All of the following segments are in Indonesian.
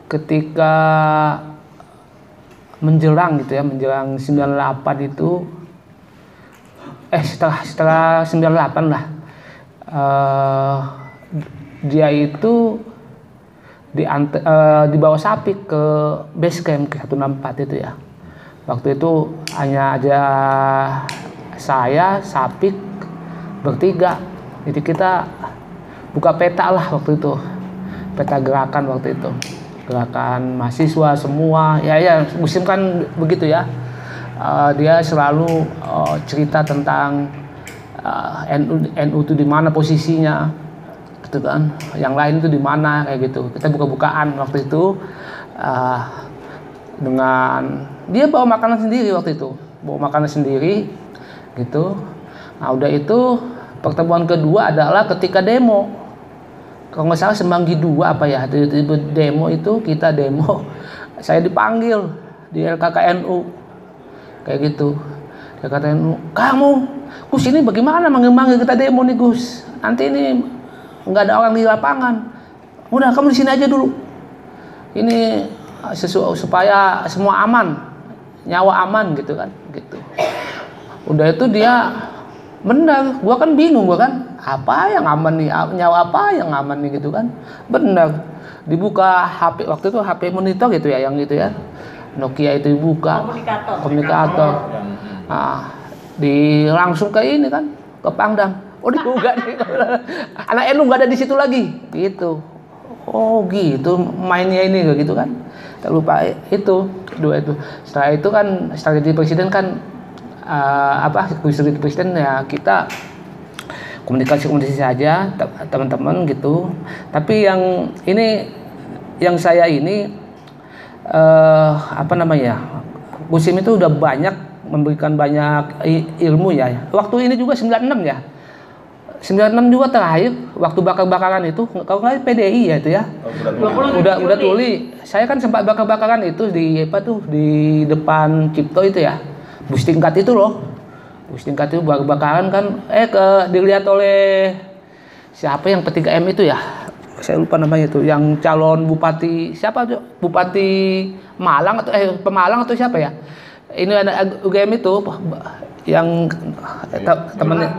ketika menjelang gitu ya, menjelang 98 itu, setelah 98 lah, dia itu dibawa Sapik ke base camp ke 164 itu ya. Waktu itu hanya aja saya, Sapik bertiga. Jadi kita buka peta lah waktu itu, peta gerakan waktu itu, gerakan mahasiswa semua. Ya musim kan begitu ya. Dia selalu cerita tentang NU itu di mana posisinya, gitu kan. Yang lain itu di mana kayak gitu. Kita buka-bukaan waktu itu dengan dia bawa makanan sendiri waktu itu, gitu. Nah udah itu pertemuan kedua adalah ketika demo. Kalau nggak salah Semanggi 2 apa ya, demo itu kita demo. Saya dipanggil di LKKNU kayak gitu. LKKNU, kamu Gus ini bagaimana manggil-manggil kita demo nih Gus? Nanti ini nggak ada orang di lapangan. Udah kamu di sini aja dulu. Ini supaya semua aman, nyawa aman gitu kan, gitu. Udah itu dia benar, gua kan bingung, apa yang aman nih, nyawa apa yang aman nih gitu kan. Benar, dibuka HP waktu itu, HP monitor gitu ya, yang gitu ya, Nokia itu dibuka, komunikator. Nah, langsung ke ini kan, ke Pangdam. Oh dibuka nih, anak NU nggak ada di situ lagi, gitu. Oh gitu, mainnya ini gitu kan. Tak lupa itu, dua itu. Setelah itu kan strategi presiden kan strategi presiden ya kita komunikasi saja teman-teman gitu. Tapi yang ini, yang saya ini Gus Im itu udah banyak memberikan banyak ilmu ya. Waktu ini juga 96 ya. 96 juga terakhir waktu bakar-bakaran itu, kalau nggak PDI ya itu ya. Udah tuli. Saya kan sempat bakar-bakaran itu di depan Cipto itu ya. Bus tingkat itu loh. Bus tingkat itu bakar-bakaran kan dilihat oleh siapa yang P3M itu ya. Saya lupa namanya itu, yang calon bupati siapa tuh? Bupati Malang atau Pemalang atau siapa ya? Ini ada UGM itu yang temennya.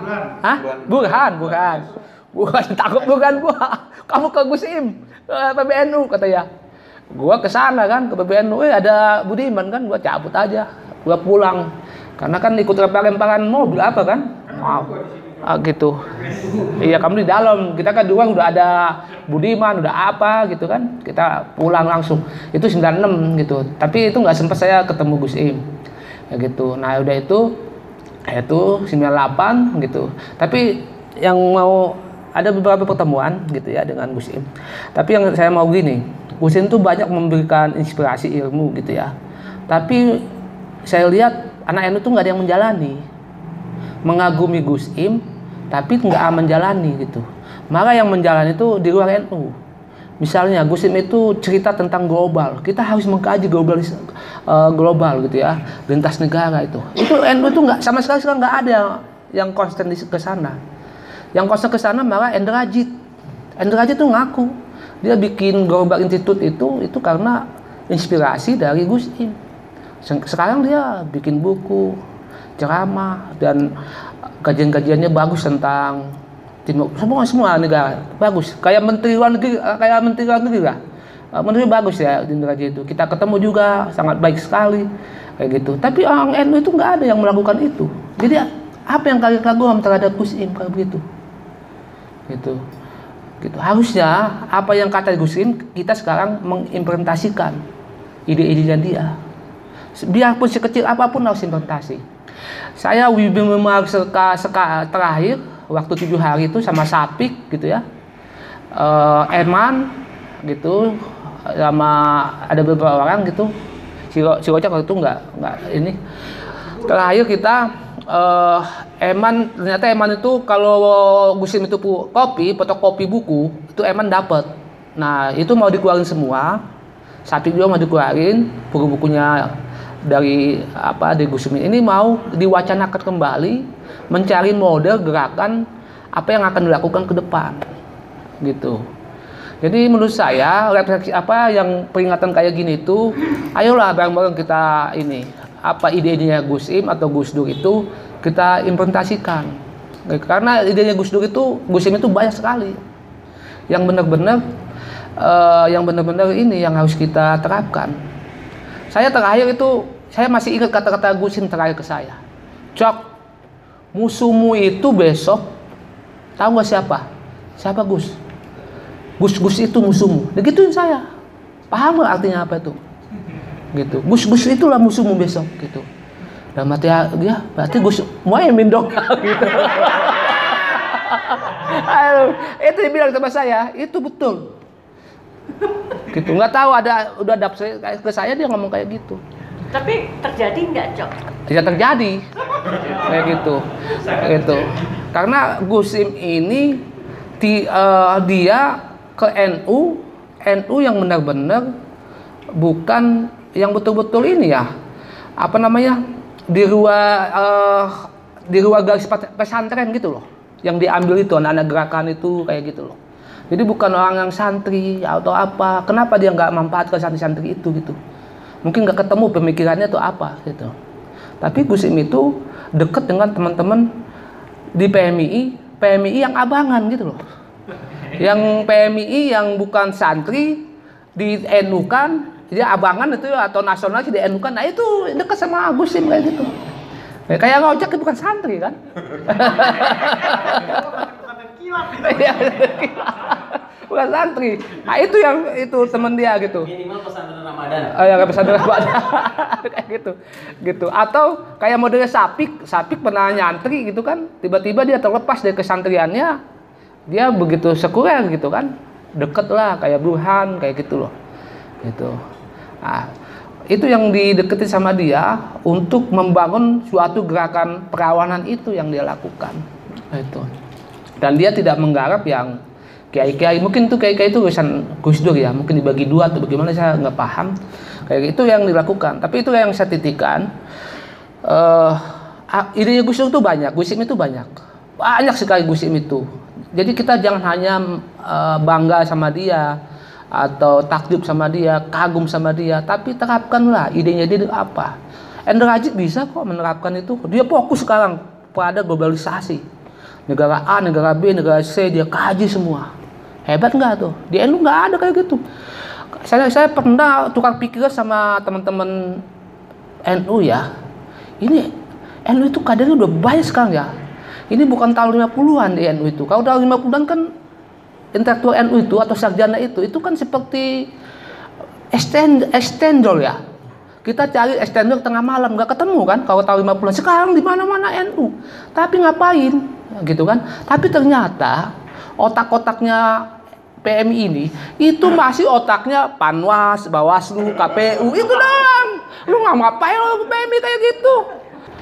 Hah? Bukan takut bukan gua. Kamu ke Gus Im, ke PBNU katanya. Gua ke sana kan ke PBNU, ada Budiman kan, gua cabut aja. Gua pulang. Karena kan ikut lempar-lemparan mobil apa kan? Gitu. Iya, kamu di dalam. Kita kan dua udah ada Budiman, udah apa gitu kan. Kita pulang langsung. Itu 96 gitu. Tapi itu nggak sempat saya ketemu Gus Im. Ya gitu. Nah, udah itu 98 gitu. Tapi yang mau ada beberapa pertemuan gitu ya dengan Gus Im. Tapi yang saya mau gini, Gus Im tuh banyak memberikan inspirasi ilmu gitu ya. Tapi saya lihat anak NU tuh nggak ada yang menjalani. Mengagumi Gus Im, tapi nggak menjalani gitu. Maka yang menjalani itu di luar NU. Misalnya Gus Im itu cerita tentang global. Kita harus mengkaji global gitu ya, lintas negara itu. Itu NU itu nggak sama sekali sekarang nggak ada yang konsisten ke sana. Yang konsisten ke sana malah Endrajit. Endrajit tuh ngaku dia bikin Global Institute itu karena inspirasi dari Gus Im. Sekarang dia bikin buku, ceramah, dan kajian-kajiannya bagus tentang timur, semua negara bagus. Kayak menteri luar negeri lah. Menteri bagus ya di negara itu. Kita ketemu juga sangat baik sekali kayak gitu. Tapi orang NU itu nggak ada yang melakukan itu. Jadi apa yang kalian kagum terhadap Gus Im kayak begitu? Gitu. Harusnya apa yang kata Gus Im kita sekarang mengimplementasikan ide-idenya dia. Biarpun sekecil apapun harus implementasi. Saya Wibimemar terakhir waktu 7 hari itu sama Sapik gitu ya, Eman gitu, sama ada beberapa orang gitu. Si Rocak waktu itu nggak ini. Terakhir kita ternyata Eman itu kalau Gus Im itu fotokopi buku itu Eman dapat. Nah itu mau dikeluarin semua. Sapik juga mau dikeluarin buku-bukunya dari Gus Im ini mau diwacanakan kembali, mencari model gerakan apa yang akan dilakukan ke depan gitu. Jadi menurut saya refleksi apa yang peringatan kayak gini itu, ayolah bareng-bareng kita ini apa idenya Gus Im atau Gus Dur itu kita implementasikan. Karena idenya Gus Dur itu, Gus Im itu banyak sekali yang benar-benar ini yang harus kita terapkan. Saya terakhir itu, saya masih ingat kata-kata Gus Im terakhir ke saya. Cok, musuhmu itu besok, tahu nggak siapa? Siapa Gus? Gus itu musuhmu. Digituin saya. Paham nggak artinya apa itu? Gitu. Gus itulah musuhmu besok. Gitu. Dan mati dia, berarti Gus Muhaimin dong. Gitu. Aduh, itu dibilang sama saya, itu betul. Gitu. Nggak tahu udah dapet ke saya dia ngomong kayak gitu. Tapi terjadi nggak, Cok? Tidak terjadi. Kayak gitu. Gitu. Karena Gus Im ini dia ke NU yang benar-benar bukan yang betul-betul ini ya, apa namanya, di luar garis pesantren gitu loh, yang diambil itu anak-anak gerakan itu kayak gitu loh. Jadi bukan orang yang santri atau apa. Kenapa dia nggak manfaatkan santri-santri itu gitu? Mungkin nggak ketemu pemikirannya atau apa gitu. Tapi Gus Im itu dekat dengan teman-teman di PMI yang abangan gitu loh. Yang PMI yang bukan santri di NU kan, dia abangan itu atau nasional di NU kan, nah itu dekat sama Gus Im kayak gitu. Kayak ngojek bukan santri kan? Bukan santri. Nah itu teman dia gitu. Minimal pesantren Ramadan. Ya pesantren Ramadan. Kayak gitu. Atau kayak modelnya Sapik pernah nyantri gitu kan, tiba-tiba dia terlepas dari kesantriannya. Dia begitu sekuler gitu kan, deket lah kayak Burhan kayak gitu loh, gitu. Nah, itu yang dideketin sama dia untuk membangun suatu gerakan perawanan itu yang dia lakukan, itu. Dan dia tidak menggarap yang kiai-kiai, mungkin tuh kiai-kiai itu urusan Gus Dur ya, mungkin dibagi dua atau bagaimana saya nggak paham, kayak itu yang dilakukan. Tapi itu yang saya titikkan, idenya Gus Dur itu banyak, Gus Im itu banyak sekali Gus Im itu. Jadi kita jangan hanya bangga sama dia atau takjub sama dia, kagum sama dia, tapi terapkanlah idenya dia apa. Endra Ajit bisa kok menerapkan itu. Dia fokus sekarang pada globalisasi. Negara A, negara B, negara C dia kaji semua. Hebat nggak tuh? Di NU nggak ada kayak gitu. Saya pernah tukar pikiran sama teman-teman NU ya. Ini NU itu kadernya udah banyak sekarang ya. Ini bukan tahun 50-an di NU itu. Kalau tahun 50-an kan intelektual NU itu atau sarjana itu kan seperti extendol ya. Kita cari extendol tengah malam nggak ketemu kan kalau tahun 50-an. Sekarang di mana-mana NU. Tapi ngapain? Gitu kan. Tapi ternyata otak-otaknya PMI ini itu masih otaknya Panwas, Bawaslu, KPU itu doang. Lu nggak ngapain lu PMI kayak gitu?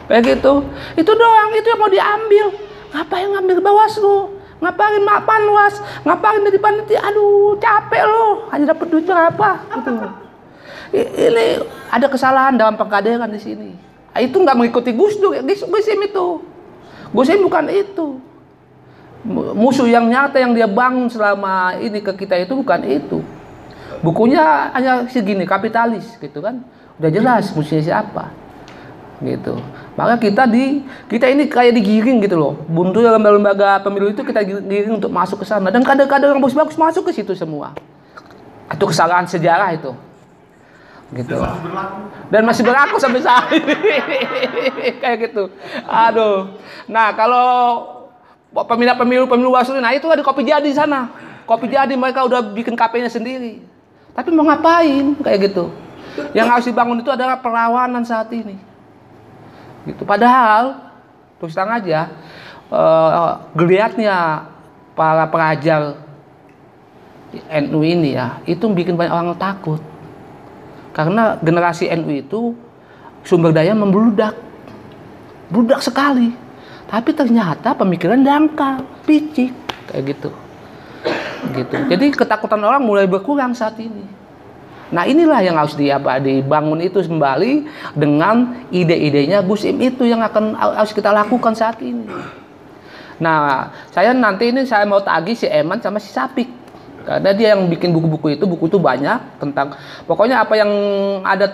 Kayak gitu. Itu doang, itu yang mau diambil. Ngapain ngambil Bawaslu? Ngapain Panwas? Ngapain dari panitia? Aduh, capek lo. Hanya dapat duit berapa? Gitu. Ini ada kesalahan dalam pengkaderan di sini. Itu nggak mengikuti Gus Dur, Gus Im itu. Gus Im bukan itu. Musuh yang nyata yang dia bangun selama ini ke kita itu bukan itu. Bukunya hanya segini, kapitalis gitu kan. Udah jelas musuhnya siapa. Gitu. Maka kita ini kayak digiring gitu loh. Buntu lembaga pemilu itu kita giring untuk masuk ke sana dan kader-kader yang bagus-bagus masuk ke situ semua. Itu kesalahan sejarah itu. Gitu. Dan masih berlaku sampai saat ini. Kayak gitu. Aduh. Nah, kalau peminat pemilu Bawaslu, nah itu ada Kopi Jadi di sana. Kopi Jadi mereka udah bikin KP-nya sendiri. Tapi mau ngapain kayak gitu? Yang harus dibangun itu adalah perlawanan saat ini. Gitu. Padahal terus terang aja geliatnya para pelajar NU ini ya, itu bikin banyak orang takut. Karena generasi NU itu sumber daya membludak. Bludak sekali. Tapi ternyata pemikiran dangkal, picik, kayak gitu. Gitu. Jadi ketakutan orang mulai berkurang saat ini. Nah inilah yang harus dibangun itu kembali dengan ide-idenya Gus Im itu yang harus kita lakukan saat ini. Nah saya nanti ini saya mau tagih si Eman sama si Sapik. Karena dia yang bikin buku itu banyak tentang pokoknya apa yang ada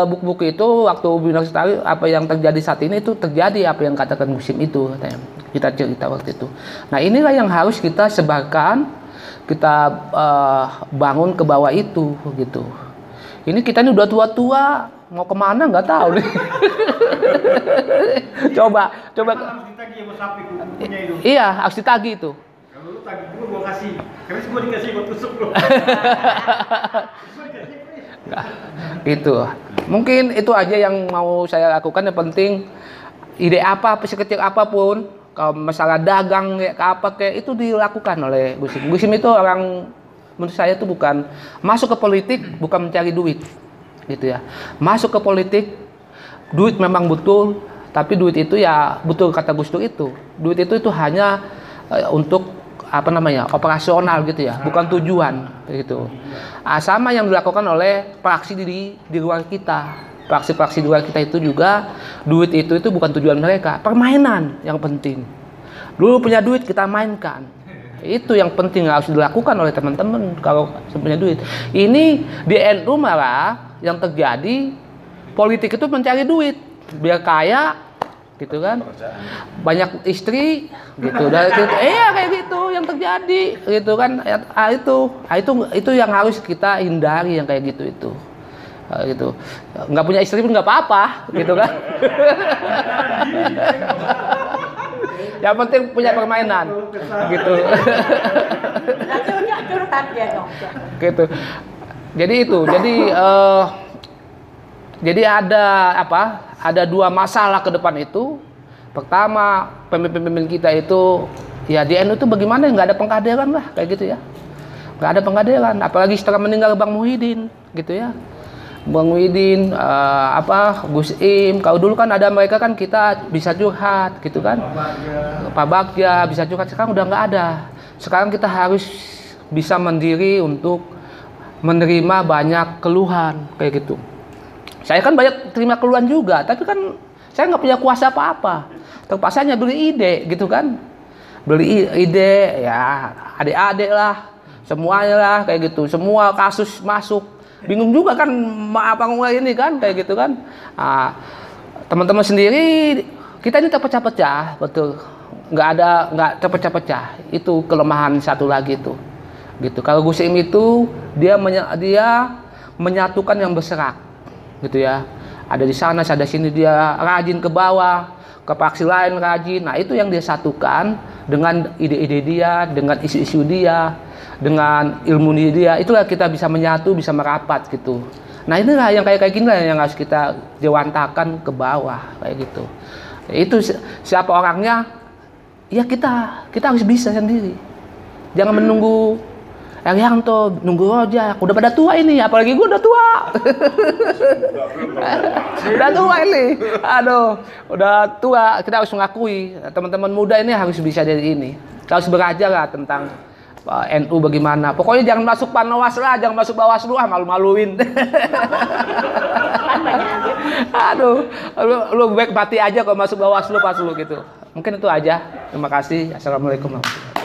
buku-buku itu waktu Bina Lestari apa yang terjadi saat ini itu terjadi apa yang katakan Gusim itu katanya. Kita cerita waktu itu. Nah inilah yang harus kita sebarkan, kita bangun ke bawah itu gitu. Ini kita ini udah tua-tua mau kemana nggak tahu nih. coba. Harus ditagih sama sapi bukunya itu. Iya harus ditagih itu. Kalau lu tagih gua kasih. Terus gua dikasih gua tusuk lu. Gitu. Mungkin itu aja yang mau saya lakukan. Yang penting ide apa sekecil apapun, kalau masalah dagang kayak apa kayak itu dilakukan oleh Gusim. Gusim itu orang menurut saya itu bukan masuk ke politik bukan mencari duit, gitu ya. Masuk ke politik duit memang betul, tapi duit itu ya betul kata Gus Dur itu. Duit itu hanya untuk apa namanya operasional gitu ya, bukan tujuan gitu. Sama yang dilakukan oleh praksi di luar kita, praksi-praksi di luar kita itu juga duit itu bukan tujuan mereka, permainan yang penting. Dulu punya duit kita mainkan, itu yang penting harus dilakukan oleh teman-teman kalau punya duit. Ini di NU malah yang terjadi politik itu mencari duit biar kaya. Gitu kan, banyak istri gitu, dari gitu, kayak gitu yang terjadi gitu kan, itu yang harus kita hindari yang kayak gitu itu, gitu, nggak punya istri pun nggak apa-apa, gitu kan, yang penting punya permainan, gitu, gitu, jadi ada apa? Ada dua masalah ke depan itu. Pertama, pemimpin kita itu ya di NU itu bagaimana nggak ada pengkaderan lah kayak gitu ya. Nggak ada pengkaderan, apalagi setelah meninggal Bang Muhyiddin gitu ya. Bang Muhyiddin Gus Im, kalau dulu kan ada mereka kan kita bisa curhat gitu kan. Pak Bagja bisa curhat, sekarang udah nggak ada. Sekarang kita harus bisa mandiri untuk menerima banyak keluhan kayak gitu. Saya kan banyak terima keluhan juga, tapi kan saya nggak punya kuasa apa-apa. Terpaksanya beli ide gitu kan. Beli ide ya adik-adik lah, semuanya lah kayak gitu. Semua kasus masuk. Bingung juga kan apa ini kan kayak gitu kan. Teman-teman sendiri kita ini terpecah-pecah, betul. Nggak terpecah-pecah. Itu kelemahan satu lagi itu. Gitu. Kalau Gus Im itu dia menyatukan yang berserak. Gitu ya, ada di sana, ada sini, dia rajin ke bawah, ke praksi lain rajin. Nah itu yang dia satukan dengan ide-ide dia, dengan isu-isu dia, dengan ilmu dia. Itulah kita bisa menyatu, bisa merapat gitu. Nah inilah yang kayak gini lah yang harus kita jewantakan ke bawah kayak gitu. Itu siapa orangnya? Ya kita harus bisa sendiri. Jangan menunggu Erianto, nunggu Rojak, udah pada tua ini, apalagi gue udah tua. Udah tua ini, aduh, udah tua. Kita harus mengakui, teman-teman muda ini harus bisa dari ini. Kita harus belajar lah tentang NU bagaimana. Pokoknya jangan masuk Panwas lah, jangan masuk Bawaslu, malu-maluin. Aduh, lu baik mati aja kalau masuk Bawaslu gitu. Mungkin itu aja. Terima kasih. Assalamualaikum warahmatullahi wabarakatuh.